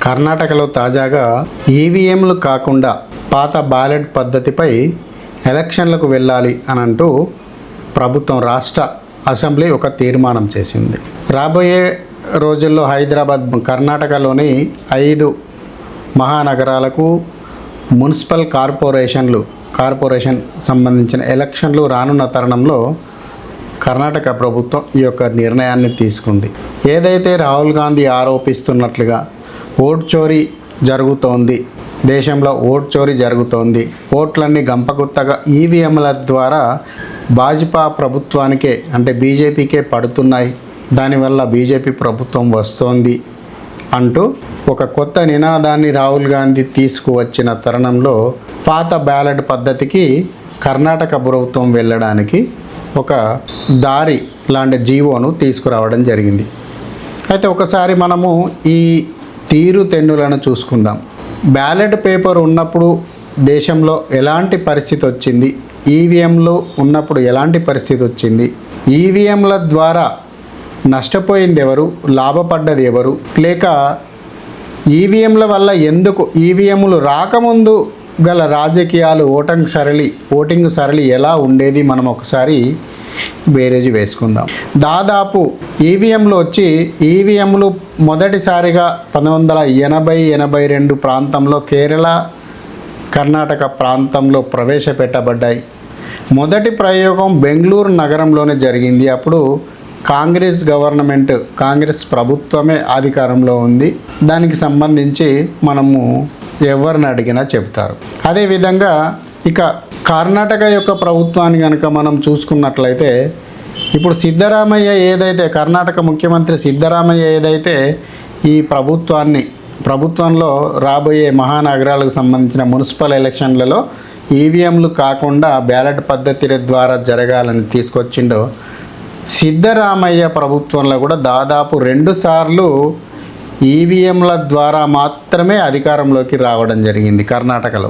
కర్ణాటకలో తాజాగా ఈవీఎంలు కాకుండా పాత బ్యాలెట్ పద్ధతిపై ఎలక్షన్లకు వెళ్ళాలి అని అంటూ ప్రభుత్వం రాష్ట్ర అసెంబ్లీ ఒక తీర్మానం చేసింది. రాబోయే రోజుల్లో హైదరాబాద్, కర్ణాటకలోని 5 మహానగరాలకు మున్సిపల్ కార్పొరేషన్ సంబంధించిన ఎలక్షన్లు రానున్న తరుణంలో కర్ణాటక ప్రభుత్వం ఈ యొక్క నిర్ణయాన్ని తీసుకుంది. ఏదైతే రాహుల్ గాంధీ ఆరోపిస్తున్నట్లుగా ఓట్ చోరీ జరుగుతోంది, దేశంలో ఓట్ చోరీ జరుగుతోంది, ఓట్లన్నీ గంపగుత్తగా ఈవీఎంల ద్వారా భాజపా ప్రభుత్వానికే అంటే బీజేపీకే పడుతున్నాయి, దానివల్ల బీజేపీ ప్రభుత్వం వస్తోంది అంటూ ఒక కొత్త నినాదాన్ని రాహుల్ గాంధీ తీసుకువచ్చిన తరుణంలో పాత బ్యాలెట్ పద్ధతికి కర్ణాటక ప్రభుత్వం వెళ్ళడానికి ఒక దారి లాంటి జీవోను తీసుకురావడం జరిగింది. అయితే ఒకసారి మనము ఈ తీరుతెన్నులను చూసుకుందాం. బ్యాలెట్ పేపర్ ఉన్నప్పుడు దేశంలో ఎలాంటి పరిస్థితి వచ్చింది, ఈవీఎంలు ఉన్నప్పుడు ఎలాంటి పరిస్థితి వచ్చింది, ఈవీఎంల ద్వారా నష్టపోయింది ఎవరు, లాభపడ్డది ఎవరు, లేక ఈవీఎంల వల్ల ఎందుకు ఈవీఎంలు రాకముందు గల రాజకీయాలు, ఓటింగ్ సరళి ఎలా ఉండేది మనం ఒకసారి బేరేజీ వేసుకుందాం. దాదాపు ఈవీఎంలు మొదటిసారిగా 1982 ప్రాంతంలో కేరళ, కర్ణాటక ప్రాంతంలో ప్రవేశపెట్టబడ్డాయి. మొదటి ప్రయోగం బెంగళూరు నగరంలోనే జరిగింది. అప్పుడు కాంగ్రెస్ ప్రభుత్వమే అధికారంలో ఉంది. దానికి సంబంధించి మనము ఎవరిని అడిగినా చెప్తారు. అదేవిధంగా ఇక కర్ణాటక యొక్క ప్రభుత్వాన్ని కనుక మనం చూసుకున్నట్లయితే, ఇప్పుడు కర్ణాటక ముఖ్యమంత్రి సిద్ధరామయ్య ఏదైతే ఈ ప్రభుత్వంలో రాబోయే మహానగరాలకు సంబంధించిన మున్సిపల్ ఎలక్షన్లలో ఈవీఎంలు కాకుండా బ్యాలెట్ పద్ధతి ద్వారా జరగాలని తీసుకొచ్చిండో, సిద్ధరామయ్య ప్రభుత్వంలో కూడా దాదాపు 2 సార్లు ఈవీఎంల ద్వారా మాత్రమే అధికారంలోకి రావడం జరిగింది కర్ణాటకలో.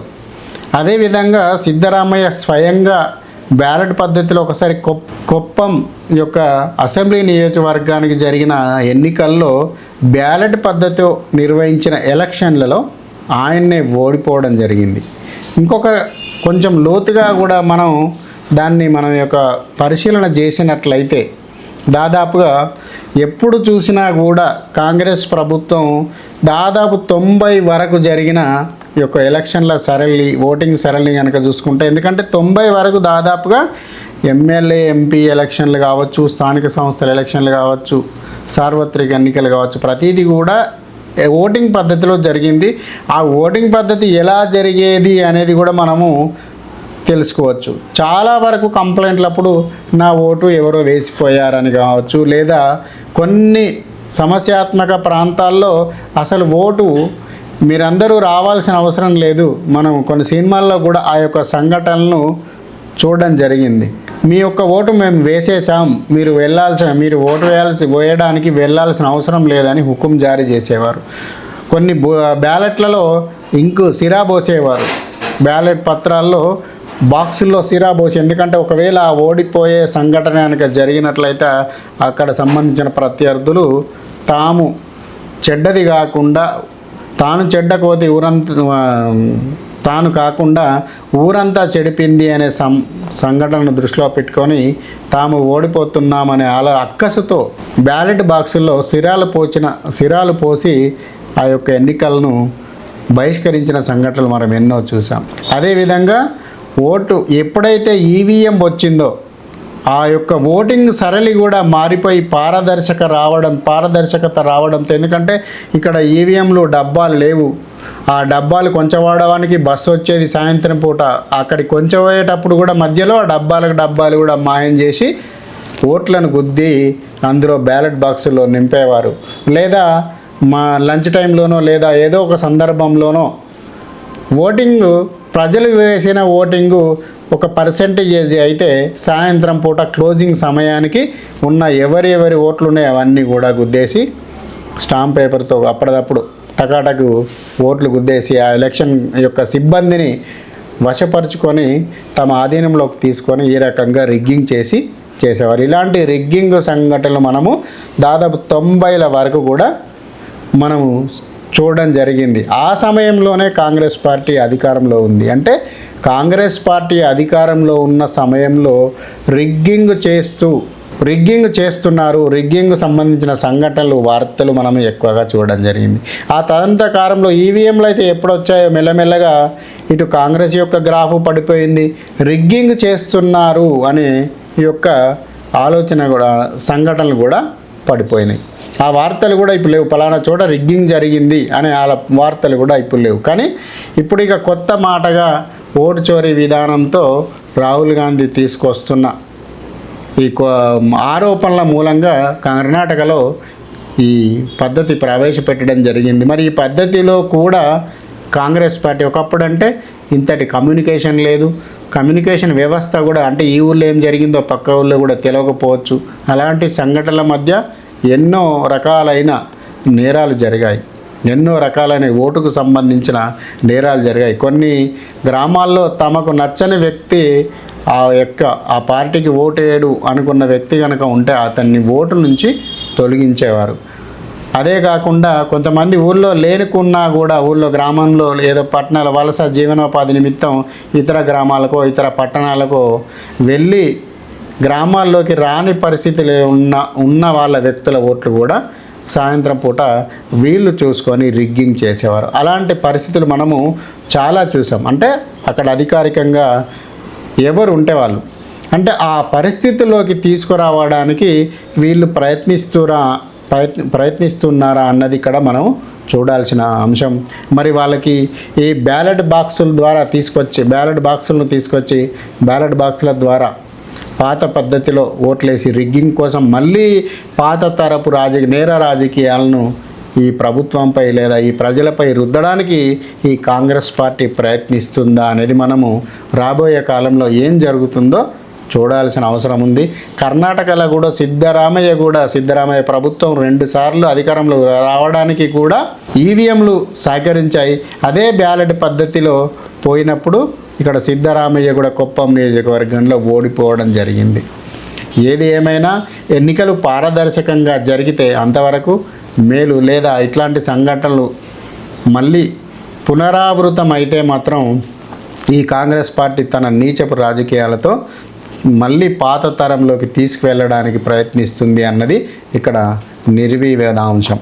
అదేవిధంగా సిద్ధరామయ్య స్వయంగా బ్యాలెట్ పద్ధతిలో ఒకసారి కొప్పం యొక్క అసెంబ్లీ నియోజకవర్గానికి జరిగిన ఎన్నికల్లో బ్యాలెట్ పద్ధతితో నిర్వహించిన ఎలక్షన్లలో ఆయన్నే ఓడిపోవడం జరిగింది. కొంచెం లోతుగా కూడా మనం పరిశీలన చేసినట్లయితే దాదాపుగా ఎప్పుడు చూసినా కూడా కాంగ్రెస్ ప్రభుత్వం దాదాపు 90 వరకు జరిగిన ఈ యొక్క ఎలక్షన్ల ఓటింగ్ సరళి కనుక చూసుకుంటే, ఎందుకంటే 90 వరకు దాదాపుగా ఎమ్మెల్యే, ఎంపీ ఎలక్షన్లు కావచ్చు, స్థానిక సంస్థల ఎలక్షన్లు కావచ్చు, సార్వత్రిక ఎన్నికలు కావచ్చు, ప్రతిదీ కూడా ఓటింగ్ పద్ధతిలో జరిగింది. ఆ ఓటింగ్ పద్ధతి ఎలా జరిగేది అనేది కూడా మనము తెలుసుకోవచ్చు. చాలా వరకు కంప్లైంట్లప్పుడు నా ఓటు ఎవరో వేసిపోయారని కావచ్చు, లేదా కొన్ని సమస్యాత్మక ప్రాంతాల్లో అసలు ఓటు మీరందరూ రావాల్సిన అవసరం లేదు, మనం కొన్ని సినిమాల్లో కూడా ఆ యొక్క సంఘటనలను చూడడం జరిగింది. మీ యొక్క ఓటు మేము వేసేసాం, మీరు ఓటు వేయడానికి వెళ్ళాల్సిన అవసరం లేదని హుకుం జారీ చేసేవారు. కొన్ని బ్యాలెట్లలో సిరా పోసేవారు, బ్యాలెట్ పత్రాల్లో బాక్సుల్లో సిరా పోసి, ఎందుకంటే ఒకవేళ ఓడిపోయే సంఘటన కనుక జరిగినట్లయితే అక్కడ సంబంధించిన ప్రత్యర్థులు తాము చెడ్డది కాకుండా, తాను చెడ్డ కోతి తాను కాకుండా ఊరంతా చెడిపింది అనే సంఘటనను దృష్టిలో పెట్టుకొని తాము ఓడిపోతున్నామనే అక్కసుతో బ్యాలెట్ బాక్సుల్లో సిరాలు పోసి ఆ యొక్క ఎన్నికలను బహిష్కరించిన సంఘటనలు మనం ఎన్నో చూసాం. అదేవిధంగా ఓటు ఎప్పుడైతే ఈవీఎం వచ్చిందో ఆ యొక్క ఓటింగ్ సరళి కూడా మారిపోయి పారదర్శకత రావడంతో, ఎందుకంటే ఇక్కడ ఈవీఎంలు డబ్బాలు లేవు, ఆ డబ్బాలు కొంచెం వాడడానికి బస్సు వచ్చేది సాయంత్రం పూట, అక్కడికి కొంచెం పోయేటప్పుడు కూడా మధ్యలో ఆ డబ్బాలు కూడా మాయం చేసి ఓట్లను గుద్ది అందులో బ్యాలెట్ బాక్సుల్లో నింపేవారు. లేదా మా లంచ్ టైంలోనో లేదా ఏదో ఒక సందర్భంలోనో ప్రజలు వేసిన ఓటింగు ఒక పర్సెంటేజ్ అయితే సాయంత్రం పూట క్లోజింగ్ సమయానికి ఉన్న ఎవరి ఓట్లు ఉన్నాయో అవన్నీ కూడా గుద్దేసి స్టాంప్ పేపర్తో అప్పటిదప్పుడు టకాటకు ఓట్లు గుద్దేసి ఆ ఎలక్షన్ యొక్క సిబ్బందిని వశపరుచుకొని తమ ఆధీనంలోకి తీసుకొని ఈ రకంగా రిగ్గింగ్ చేసేవారు. ఇలాంటి రిగ్గింగ్ సంఘటనలు మనము దాదాపు 90ల వరకు కూడా మనము చూడడం జరిగింది. ఆ సమయంలోనే కాంగ్రెస్ పార్టీ అధికారంలో ఉంది. అంటే కాంగ్రెస్ పార్టీ అధికారంలో ఉన్న సమయంలో రిగ్గింగ్ చేస్తున్నారు, రిగ్గింగ్ సంబంధించిన సంఘటనలు, వార్తలు మనం ఎక్కువగా చూడడం జరిగింది. ఆ తదనంతకాలంలో ఈవీఎంలు అయితే ఎప్పుడు వచ్చాయో మెల్లమెల్లగా ఇటు కాంగ్రెస్ యొక్క గ్రాఫ్ పడిపోయింది, రిగ్గింగ్ చేస్తున్నారు అనే ఈ యొక్క ఆలోచన కూడా, సంఘటనలు కూడా పడిపోయినాయి. ఆ వార్తలు కూడా ఇప్పుడు లేవు, పలానా చోట రిగ్గింగ్ జరిగింది అనే వార్తలు కూడా ఇప్పుడు లేవు. కానీ ఇప్పుడు ఇక కొత్త మాటగా ఓటు చోరీ విధానంతో రాహుల్ గాంధీ తీసుకొస్తున్న ఈ ఆరోపణల మూలంగా కర్ణాటకలో ఈ పద్ధతి ప్రవేశపెట్టడం జరిగింది. మరి ఈ పద్ధతిలో కూడా కాంగ్రెస్ పార్టీ ఒకప్పుడు అంటే ఇంతటి కమ్యూనికేషన్ లేదు, కమ్యూనికేషన్ వ్యవస్థ కూడా, అంటే ఈ ఊళ్ళో ఏం జరిగిందో పక్క ఊళ్ళో కూడా తెలియకపోవచ్చు. అలాంటి సంఘటనల మధ్య ఎన్నో రకాలైన నేరాలు జరిగాయి, ఎన్నో రకాలైన ఓటుకు సంబంధించిన నేరాలు జరిగాయి. కొన్ని గ్రామాల్లో తమకు నచ్చని వ్యక్తి ఆ పార్టీకి ఓటేయడు అనుకున్న వ్యక్తి కనుక ఉంటే అతన్ని ఓటు నుంచి తొలగించేవారు. అదే కాకుండా కొంతమంది ఊళ్ళో లేనుకున్నా కూడా, ఊళ్ళో గ్రామంలో ఏదో పట్టణాల వలస జీవనోపాధి నిమిత్తం ఇతర గ్రామాలకో ఇతర పట్టణాలకో వెళ్ళి గ్రామాల్లోకి రాని పరిస్థితులు ఉన్న వాళ్ళ వ్యక్తుల ఓట్లు కూడా సాయంత్రం పూట వీళ్ళు చూసుకొని రిగ్గింగ్ చేసేవారు. అలాంటి పరిస్థితులు మనము చాలా చూసాం. అంటే అక్కడ అధికారికంగా ఎవరు ఉంటే వాళ్ళు, అంటే ఆ పరిస్థితుల్లోకి తీసుకురావడానికి వీళ్ళు ప్రయత్నిస్తున్నారా అన్నది ఇక్కడ మనం చూడాల్సిన అంశం. మరి వాళ్ళకి ఈ బ్యాలెట్ బాక్సులను తీసుకొచ్చి బ్యాలెట్ బాక్సుల ద్వారా పాత పద్ధతిలో ఓట్లేసి రిగ్గింగ్ కోసం మళ్ళీ పాత తరపు నేర రాజకీయాలను ఈ ప్రభుత్వంపై లేదా ఈ ప్రజలపై రుద్దడానికి ఈ కాంగ్రెస్ పార్టీ ప్రయత్నిస్తుందా అనేది మనము రాబోయే కాలంలో ఏం జరుగుతుందో చూడాల్సిన అవసరం ఉంది. కర్ణాటకలో కూడా సిద్ధరామయ్య ప్రభుత్వం 2 సార్లు అధికారంలో రావడానికి కూడా ఈవీఎంలు సహకరించాయి. అదే బ్యాలెట్ పద్ధతిలో పోయినప్పుడు ఇక్కడ సిద్ధరామయ్య కూడా కుప్పం నియోజకవర్గంలో ఓడిపోవడం జరిగింది. ఏది ఏమైనా ఎన్నికలు పారదర్శకంగా జరిగితే అంతవరకు మేలు. లేదా ఇట్లాంటి సంఘటనలు మళ్ళీ పునరావృతం అయితే మాత్రం ఈ కాంగ్రెస్ పార్టీ తన నీచపు రాజకీయాలతో మళ్ళీ పాత తరంలోకి తీసుకువెళ్ళడానికి ప్రయత్నిస్తుంది అన్నది ఇక్కడ నిర్వివాదాంశం.